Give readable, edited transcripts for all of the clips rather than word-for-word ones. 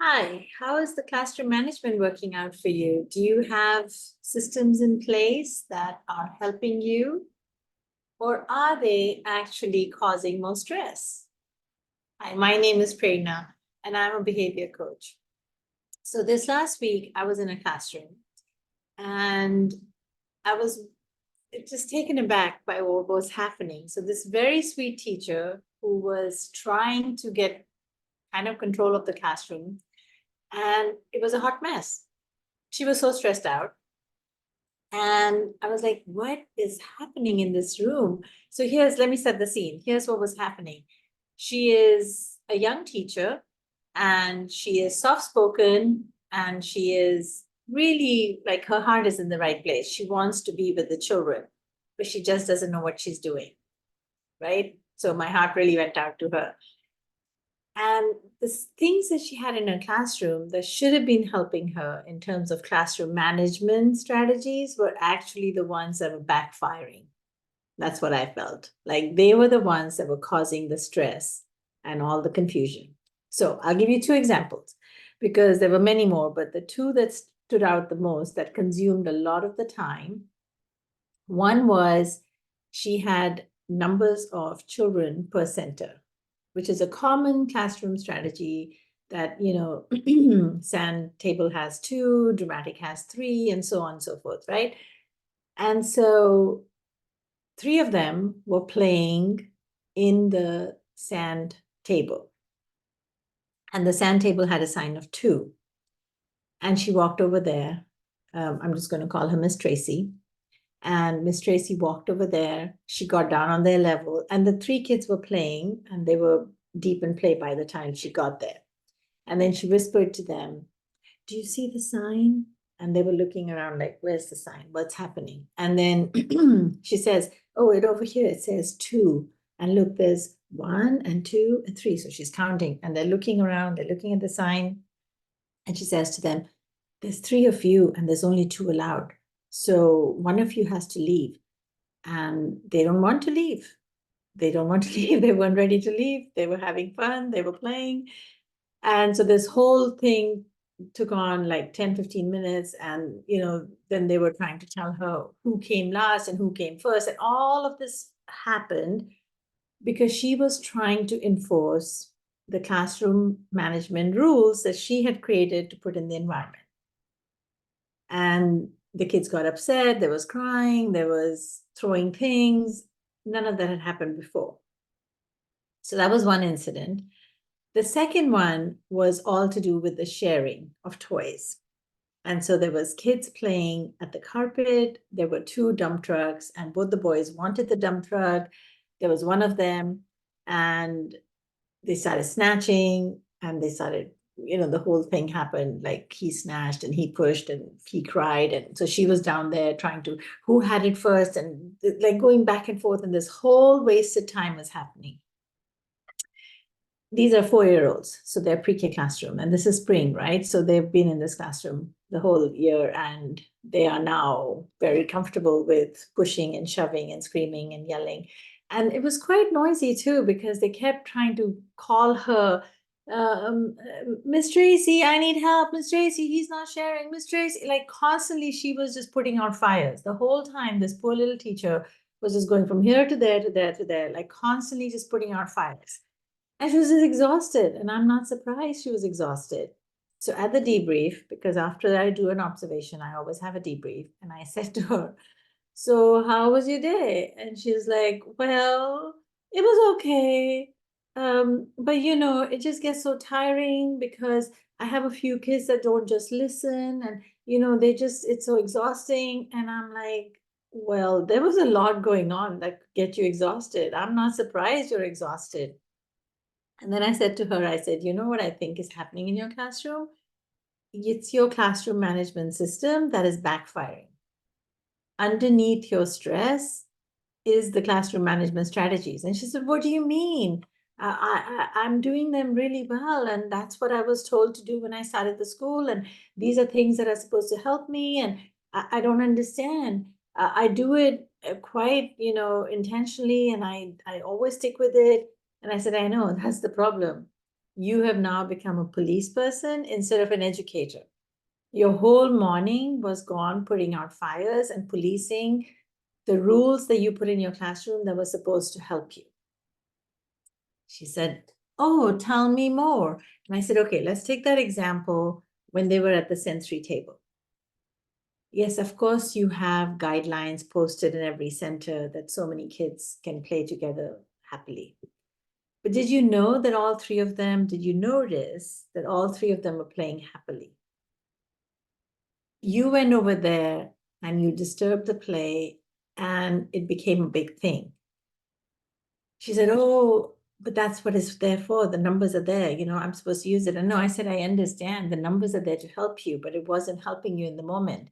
Hi, how is the classroom management working out for you? Do you have systems in place that are helping you, or are they actually causing more stress? Hi, my name is Prerna, and I'm a behavior coach. So this last week, I was in a classroom, and I was just taken aback by what was happening. So this very sweet teacher who was trying to get kind of control of the classroom, and it was a hot mess. She was so stressed out. And I was like, what is happening in this room? So let me set the scene. Here's what was happening. She is a young teacher and she is soft spoken and she is really like her heart is in the right place. She wants to be with the children, but she just doesn't know what she's doing. Right. So my heart really went out to her. And the things that she had in her classroom that should have been helping her in terms of classroom management strategies were actually the ones that were backfiring. That's what I felt. Like they were the ones that were causing the stress and all the confusion. So I'll give you two examples because there were many more, but the two that stood out the most that consumed a lot of the time. One was she had numbers of children per center, which is a common classroom strategy that, Sand Table has two, Dramatic has three, and so on and so forth, right? And so three of them were playing in the sand table. And the sand table had a sign of two. And she walked over there. I'm just going to call her Miss Tracy. And Miss Tracy walked over there. She got down on their level, and the three kids were playing, and they were deep in play by the time she got there. And then she whispered to them, do you see the sign? And they were looking around like, where's the sign? What's happening? And then she says, oh, over here it says two. And look, there's one and two and three. So she's counting and they're looking around, they're looking at the sign. And she says to them, there's three of you and there's only two allowed. So one of you has to leave. And they don't want to leave. They don't want to leave. They weren't ready to leave. They were having fun. They were playing. And so this whole thing took on like 10-15 minutes. And, then they were trying to tell her who came last and who came first. And all of this happened because she was trying to enforce the classroom management rules that she had created to put in the environment. And the kids got upset. There was crying. There was throwing things. None of that had happened before. So that was one incident. The second one was all to do with the sharing of toys. And so there was kids playing at the carpet. There were two dump trucks, and both the boys wanted the dump truck. There was one of them, and they started snatching, and they started, the whole thing happened. Like he snatched and he pushed and he cried. And so she was down there trying to, who had it first, and like going back and forth, and this whole wasted time was happening. These are 4-year-olds, so they're pre-K classroom, and this is spring, right? So they've been in this classroom the whole year, and they are now very comfortable with pushing and shoving and screaming and yelling. And it was quite noisy too, because they kept trying to call her, Miss Tracy, I need help. Miss Tracy, he's not sharing. Miss Tracy, like constantly, she was just putting out fires the whole time. This poor little teacher was just going from here to there to there to there, like constantly just putting out fires. And she was just exhausted. And I'm not surprised she was exhausted. So at the debrief, because after I do an observation, I always have a debrief. And I said to her, so how was your day? And she's like, well, it was okay. But it just gets so tiring because I have a few kids that don't just listen and it's so exhausting. And I'm like, well, there was a lot going on that could get you exhausted. I'm not surprised you're exhausted. And then I said to her, I said, you know what I think is happening in your classroom? It's your classroom management system that is backfiring. Underneath your stress is the classroom management strategies. And she said, what do you mean? I'm doing them really well. And that's what I was told to do when I started the school. And these are things that are supposed to help me. And I don't understand. I do it quite, intentionally. And I always stick with it. And I said, I know that's the problem. you have now become a police person instead of an educator. Your whole morning was gone putting out fires and policing the rules that you put in your classroom that were supposed to help you. She said, oh, tell me more. And I said, okay, let's take that example when they were at the sensory table. Yes, of course, you have guidelines posted in every center that so many kids can play together happily. But did you know that all three of them, did you notice that all three of them were playing happily? You went over there and you disturbed the play and it became a big thing. She said, oh, but that's what it's there for. The numbers are there. I'm supposed to use it. And no, I said, I understand the numbers are there to help you, but it wasn't helping you in the moment.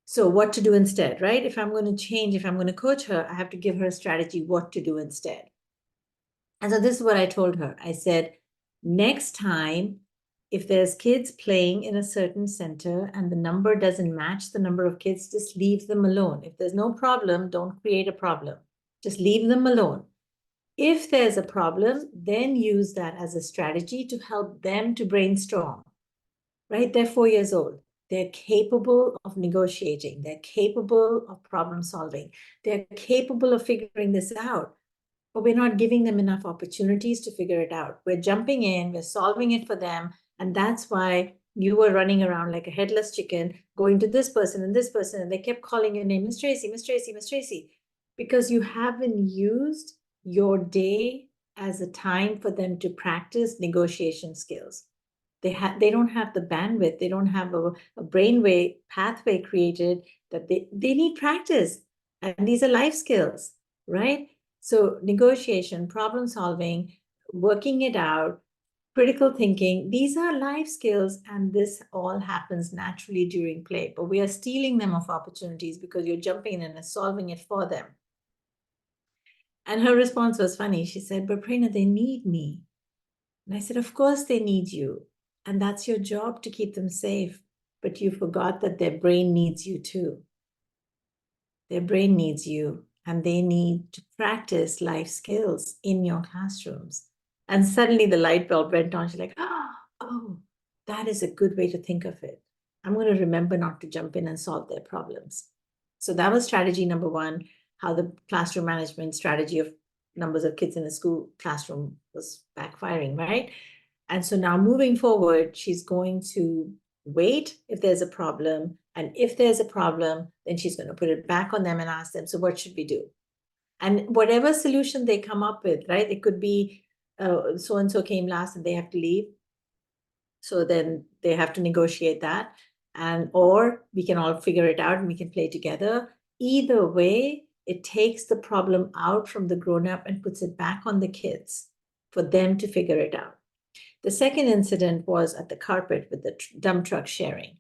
So what to do instead, right? If I'm going to change, if I'm going to coach her, I have to give her a strategy what to do instead. And so this is what I told her. I said, next time, if there's kids playing in a certain center and the number doesn't match the number of kids, just leave them alone. If there's no problem, don't create a problem. Just leave them alone. If there's a problem, then use that as a strategy to help them to brainstorm, right? They're 4 years old. They're capable of negotiating. They're capable of problem solving. They're capable of figuring this out. But we're not giving them enough opportunities to figure it out. We're jumping in, we're solving it for them. And that's why you were running around like a headless chicken, going to this person, and they kept calling your name, Miss Tracy, Miss Tracy, Miss Tracy, because you haven't used your day as a time for them to practice negotiation skills. They don't have the bandwidth, they don't have a brainwave pathway created that they need practice. And these are life skills, right? So negotiation, problem solving, working it out, critical thinking, these are life skills, and this all happens naturally during play. But we are stealing them of opportunities because you're jumping in and solving it for them. And her response was funny. She said, but Prerna, they need me. And I said, of course they need you. And that's your job to keep them safe. But you forgot that their brain needs you too. Their brain needs you, and they need to practice life skills in your classrooms. And suddenly the light bulb went on. She's like, oh, that is a good way to think of it. I'm going to remember not to jump in and solve their problems. So that was strategy number one, how the classroom management strategy of numbers of kids in a school classroom was backfiring, right? And so now moving forward, she's going to wait if there's a problem. And if there's a problem, then she's going to put it back on them and ask them, so what should we do? And whatever solution they come up with, right? It could be so-and-so came last and they have to leave. So then they have to negotiate that. Or we can all figure it out and we can play together. Either way, it takes the problem out from the grown-up and puts it back on the kids for them to figure it out. The second incident was at the carpet with the dump truck sharing.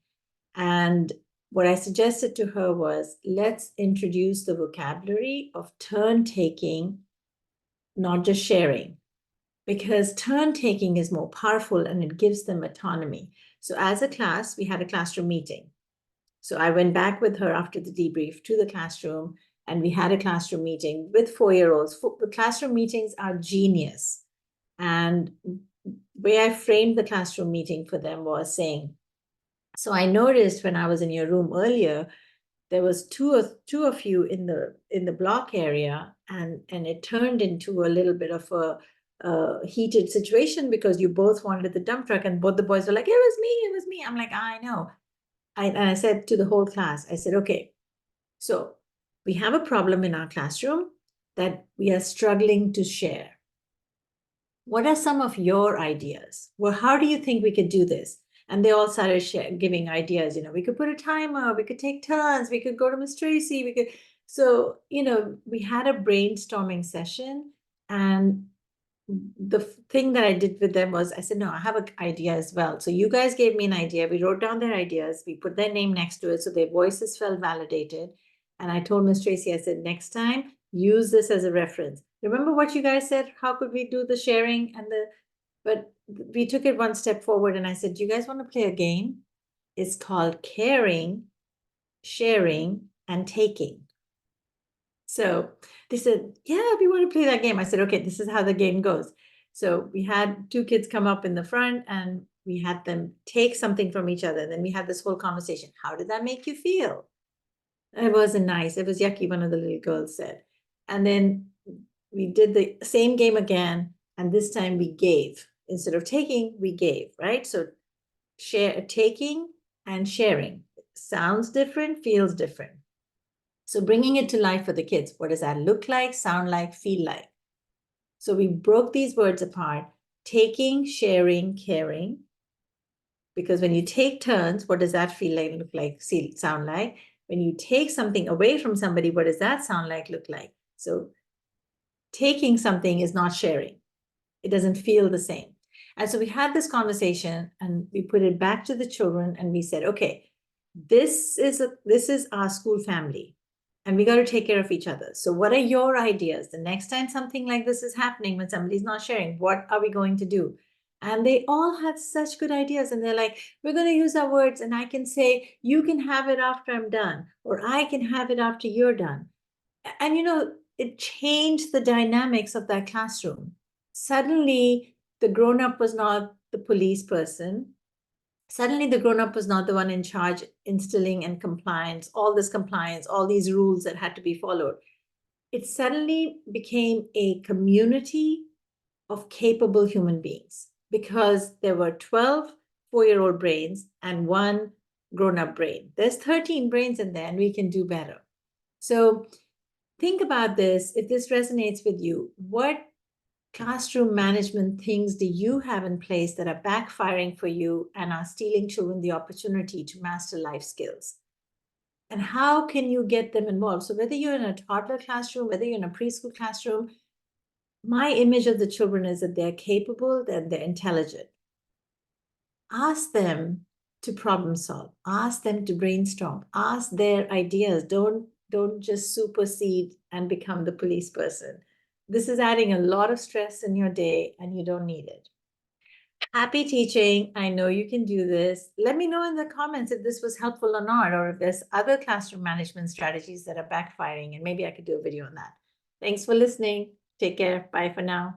And what I suggested to her was, let's introduce the vocabulary of turn taking, not just sharing, because turn taking is more powerful and it gives them autonomy. So as a class, we had a classroom meeting. So I went back with her after the debrief to the classroom, and we had a classroom meeting with 4-year-olds. The classroom meetings are genius. And way I framed the classroom meeting for them was saying, so I noticed when I was in your room earlier, there was two of you in the block area, and it turned into a little bit of a heated situation because you both wanted the dump truck, and both the boys were like, it was me. I'm like, I know. And I said to the whole class, I said, okay, so we have a problem in our classroom that we are struggling to share. What are some of your ideas? Well, how do you think we could do this? And they all started giving ideas. We could put a timer, we could take turns, we could go to Miss Tracy, we could. So, we had a brainstorming session, and the thing that I did with them was I said, no, I have an idea as well. So you guys gave me an idea. We wrote down their ideas. We put their name next to it so their voices felt validated. And I told Miss Tracy, I said, next time, use this as a reference. Remember what you guys said? How could we do the sharing but we took it one step forward, and I said, do you guys want to play a game? It's called caring, sharing, and taking. So they said, yeah, we want to play that game. I said, okay, this is how the game goes. So we had two kids come up in the front and we had them take something from each other. Then we had this whole conversation. How did that make you feel? It wasn't nice. It was yucky, one of the little girls said. And then we did the same game again. And this time we gave. Instead of taking, we gave, right? So taking and sharing sounds different, feels different. So bringing it to life for the kids. What does that look like, sound like, feel like? So we broke these words apart: taking, sharing, caring. Because when you take turns, what does that feel like, look like, sound like? When you take something away from somebody, what does that sound like, look like? So taking something is not sharing. It doesn't feel the same. And so we had this conversation and we put it back to the children and we said, okay, this is our school family and we got to take care of each other. So what are your ideas? The next time something like this is happening, when somebody's not sharing, what are we going to do? And they all had such good ideas. And they're like, we're going to use our words. And I can say, you can have it after I'm done, or I can have it after you're done. And, it changed the dynamics of that classroom. Suddenly, the grown-up was not the police person. Suddenly, the grown-up was not the one in charge, instilling and compliance, all these rules that had to be followed. It suddenly became a community of capable human beings because there were 12 4-year-old brains and one grown-up brain. There's 13 brains in there, and we can do better. So think about this. If this resonates with you, what classroom management things do you have in place that are backfiring for you and are stealing children the opportunity to master life skills? And how can you get them involved? So whether you're in a toddler classroom, whether you're in a preschool classroom, my image of the children is that they're capable, that they're intelligent. Ask them to problem solve. Ask them to brainstorm. Ask their ideas. Don't just supersede and become the police person. This is adding a lot of stress in your day and you don't need it. Happy teaching. I know you can do this. Let me know in the comments if this was helpful or not, or if there's other classroom management strategies that are backfiring, and maybe I could do a video on that. Thanks for listening. Take care. Bye for now.